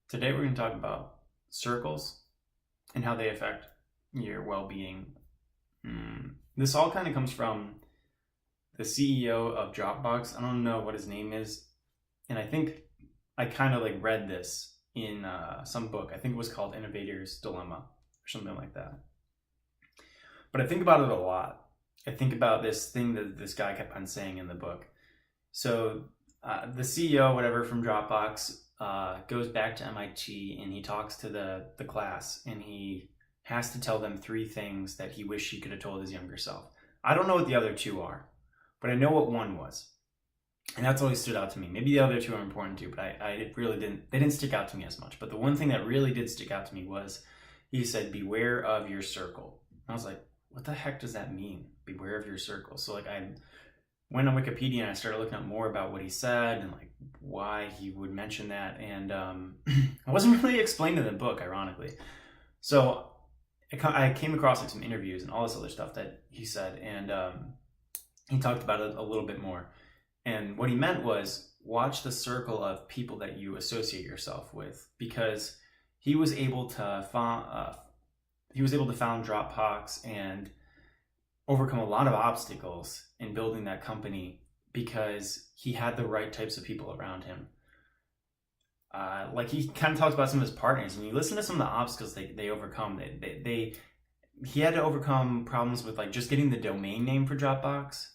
Today we're going to talk about circles and how they affect your well-being. This all kind of comes from the CEO of Dropbox. I don't know what his name is, and I think I kind of read this in some book. I think it was called Innovator's Dilemma or something like that. But I think about it a lot. I think about this thing that this guy kept on saying in the book. So the CEO, whatever, from Dropbox goes back to MIT and he talks to the class, and he has to tell them 3 things that he wished he could have told his younger self. I don't know what the other 2 are, but I know what one was. And that's always stood out to me. Maybe the other 2 are important too, but I really didn't stick out to me as much. But the one thing that really did stick out to me was he said, beware of your circle. And I was like, what the heck does that mean? Beware of your circle. So I went on Wikipedia and I started looking up more about what he said and why he would mention that. And it wasn't really explained in the book, ironically. So I came across some interviews and all this other stuff that he said, and he talked about it a little bit more. And what he meant was watch the circle of people that you associate yourself with, because he was able to found Dropbox and overcome a lot of obstacles in building that company because he had the right types of people around him. He kind of talks about some of his partners, and you listen to some of the obstacles they overcome. He had to overcome problems with just getting the domain name for Dropbox.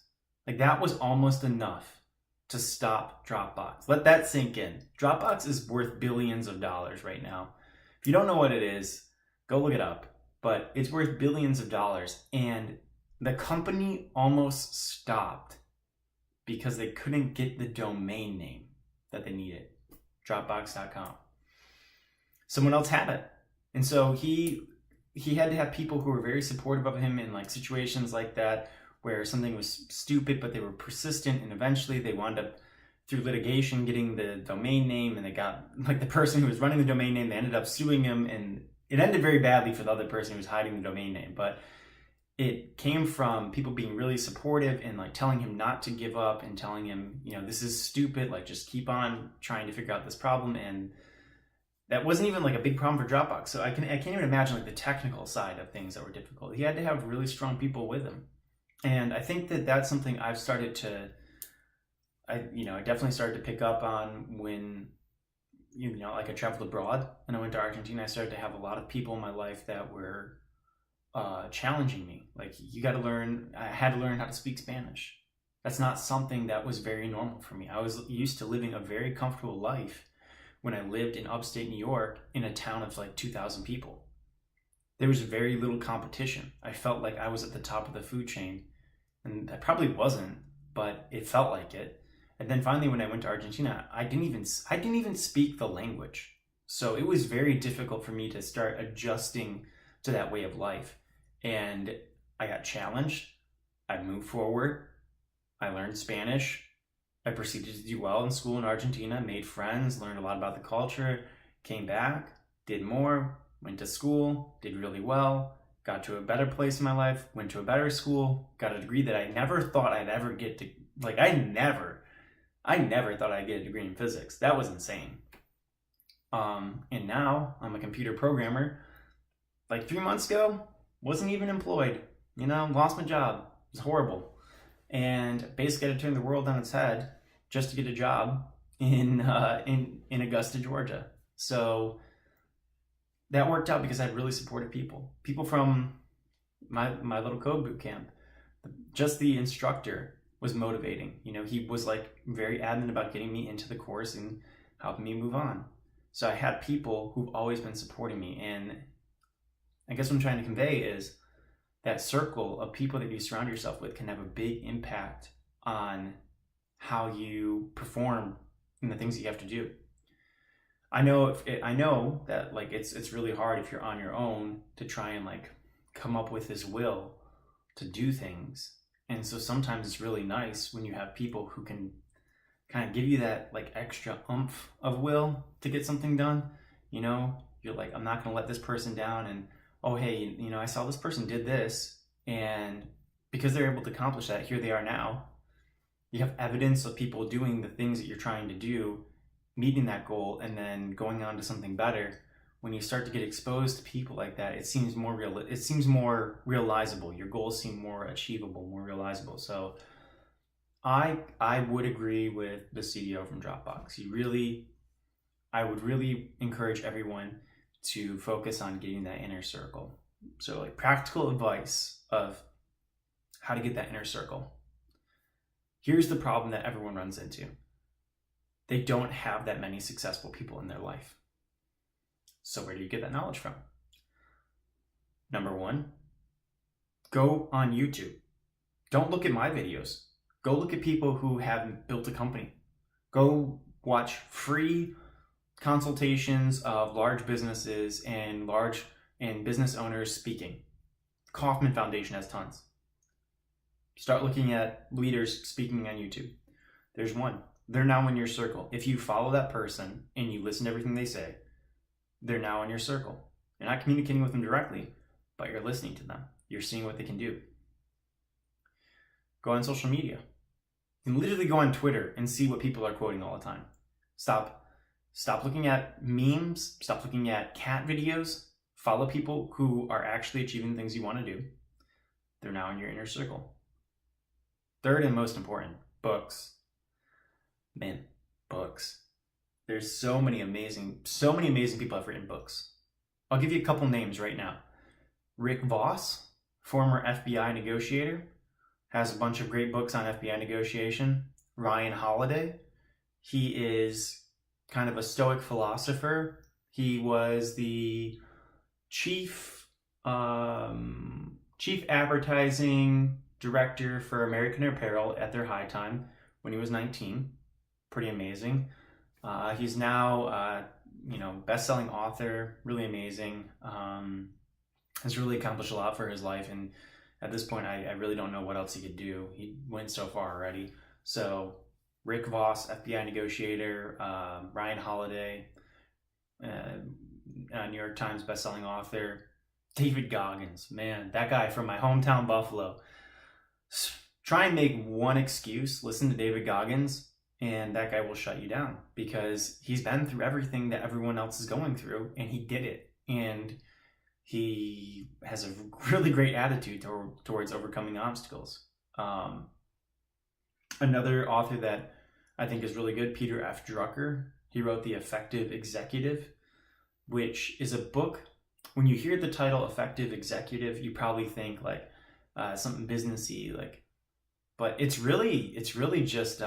That was almost enough to stop Dropbox. Let that sink in. Dropbox is worth billions of dollars right now. If you don't know what it is, go look it up. But it's worth billions of dollars, and the company almost stopped because they couldn't get the domain name that they needed, Dropbox.com. Someone else had it. And so he had to have people who were very supportive of him in situations like that, where something was stupid, but they were persistent, and eventually they wound up, through litigation, getting the domain name, and they got, the person who was running the domain name, they ended up suing him, and it ended very badly for the other person who was hiding the domain name. But it came from people being really supportive and telling him not to give up and telling him, this is stupid, just keep on trying to figure out this problem. And that wasn't even a big problem for Dropbox. So I can't even imagine the technical side of things that were difficult. He had to have really strong people with him. And I think that that's something I've started to, I definitely started to pick up on when, I traveled abroad and I went to Argentina. I started to have a lot of people in my life that were challenging me. You got to learn, I had to learn how to speak Spanish. That's not something that was very normal for me. I was used to living a very comfortable life when I lived in upstate New York in a town of 2,000 people. There was very little competition. I felt like I was at the top of the food chain, and I probably wasn't, but it felt like it. And then finally, when I went to Argentina, I didn't even speak the language. So it was very difficult for me to start adjusting to that way of life. And I got challenged. I moved forward. I learned Spanish. I proceeded to do well in school in Argentina, made friends, learned a lot about the culture, came back, did more, went to school, did really well, got to a better place in my life, went to a better school, got a degree that I never thought I'd ever get to, I never thought I'd get a degree in physics. That was insane. And now I'm a computer programmer. 3 months ago, wasn't even employed, lost my job. It was horrible. And basically had to turn the world on its head just to get a job in Augusta, Georgia. So that worked out because I had really supportive people. People from my little code boot camp. Just the instructor was motivating. He was very adamant about getting me into the course and helping me move on. So I had people who've always been supporting me. And I guess what I'm trying to convey is that circle of people that you surround yourself with can have a big impact on how you perform in the things that you have to do. I know that it's really hard if you're on your own to try and come up with this will to do things. And so sometimes it's really nice when you have people who can kind of give you that extra oomph of will to get something done. You're I'm not going to let this person down, and oh, hey, I saw this person did this, and because they're able to accomplish that, here they are now. You have evidence of people doing the things that you're trying to do, meeting that goal and then going on to something better, when you start to get exposed to people like that, it seems more real. It seems more realizable. Your goals seem more achievable, more realizable. So I would agree with the CDO from Dropbox. I would really encourage everyone to focus on getting that inner circle. So like practical advice of how to get that inner circle. Here's the problem that everyone runs into. They don't have that many successful people in their life. So where do you get that knowledge from? Number one, go on YouTube. Don't look at my videos. Go look at people who have built a company. Go watch free consultations of large businesses and business owners speaking. Kauffman Foundation has tons. Start looking at leaders speaking on YouTube. There's one. They're now in your circle. If you follow that person and you listen to everything they say, they're now in your circle. You're not communicating with them directly, but you're listening to them. You're seeing what they can do. Go on social media. You can literally go on Twitter and see what people are quoting all the time. Stop looking at memes. Stop looking at cat videos. Follow people who are actually achieving things you want to do. They're now in your inner circle. Third and most important, books. Man, books. There's so many amazing people have written books. I'll give you a couple names right now. Rick Voss, former FBI negotiator, has a bunch of great books on FBI negotiation. Ryan Holiday, he is kind of a stoic philosopher. He was the chief advertising director for American Apparel at their high time when he was 19. Pretty amazing. He's now, best-selling author, really amazing. Has really accomplished a lot for his life, and at this point, I really don't know what else he could do. He went so far already. So, Rick Voss, FBI negotiator, Ryan Holiday, New York Times best-selling author, David Goggins, man, that guy from my hometown, Buffalo. Try and make one excuse, listen to David Goggins, and that guy will shut you down because he's been through everything that everyone else is going through, and he did it. And he has a really great attitude towards overcoming obstacles. Another author that I think is really good, Peter F. Drucker, he wrote The Effective Executive, which is a book. When you hear the title Effective Executive, you probably think like something businessy, but it's really just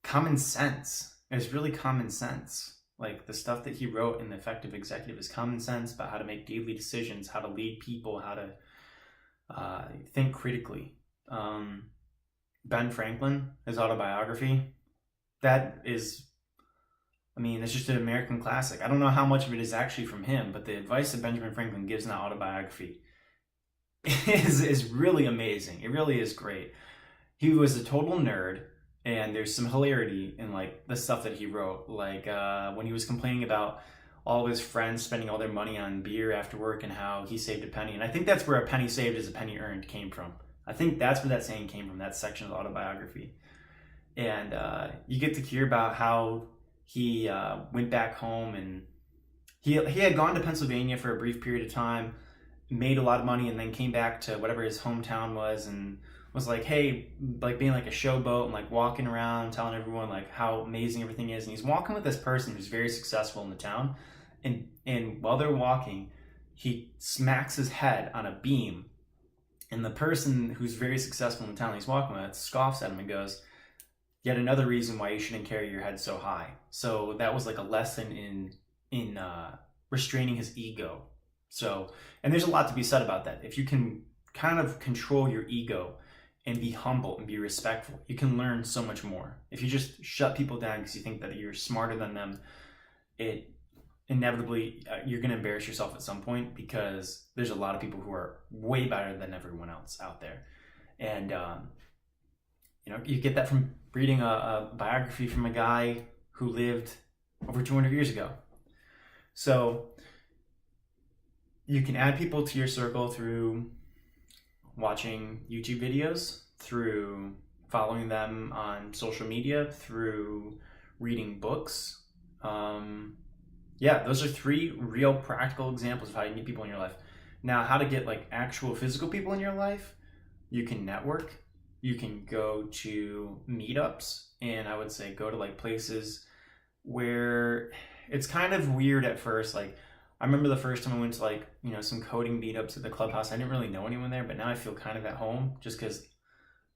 common sense. It's really common sense. Like the stuff that he wrote in The Effective Executive is common sense about how to make daily decisions, how to lead people, how to think critically. Ben Franklin, his autobiography, it's just an American classic. I don't know how much of it is actually from him, but the advice that Benjamin Franklin gives in that autobiography is really amazing. It really is great. He was a total nerd, and there's some hilarity in like the stuff that he wrote, like when he was complaining about all of his friends spending all their money on beer after work and how he saved a penny. And I think that's where a penny saved is a penny earned came from. I think that's where that saying came from, that section of the autobiography. And you get to hear about how he went back home, and he had gone to Pennsylvania for a brief period of time, made a lot of money, and then came back to whatever his hometown was and was like, hey, like being like a showboat and like walking around telling everyone like how amazing everything is. And he's walking with this person who's very successful in the town, and while they're walking, he smacks his head on a beam, and the person who's very successful in the town he's walking with scoffs at him and goes, yet another reason why you shouldn't carry your head so high. So that was like a lesson in restraining his ego. So, and there's a lot to be said about that. If you can kind of control your ego and be humble and be respectful, you can learn so much more. If you just shut people down because you think that you're smarter than them, it inevitably you're going to embarrass yourself at some point, because there's a lot of people who are way better than everyone else out there. And you get that from reading a biography from a guy who lived over 200 years ago. So you can add people to your circle through watching YouTube videos, through following them on social media, through reading books. Yeah, those are 3 real practical examples of how you meet people in your life. Now, how to get like actual physical people in your life? You can network. You can go to meetups, and I would say go to like places where it's kind of weird at first. Like, I remember the first time I went to like, some coding meetups at the clubhouse. I didn't really know anyone there, but now I feel kind of at home just because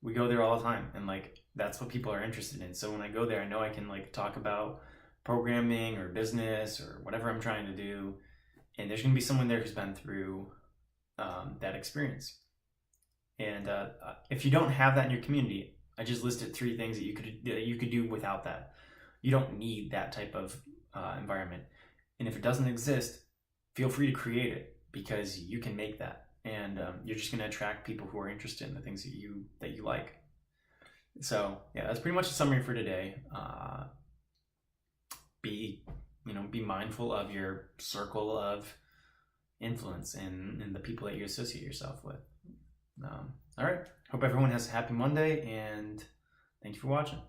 we go there all the time, and like that's what people are interested in. So when I go there, I know I can like talk about programming or business or whatever I'm trying to do, and there's gonna be someone there who's been through that experience. And if you don't have that in your community, I just listed 3 things that you could do without that. You don't need that type of environment, and if it doesn't exist, feel free to create it, because you can make that, and you're just going to attract people who are interested in the things that you like. So yeah, that's pretty much a summary for today. Be mindful of your circle of influence and the people that you associate yourself with. All right. Hope everyone has a happy Monday, and thank you for watching.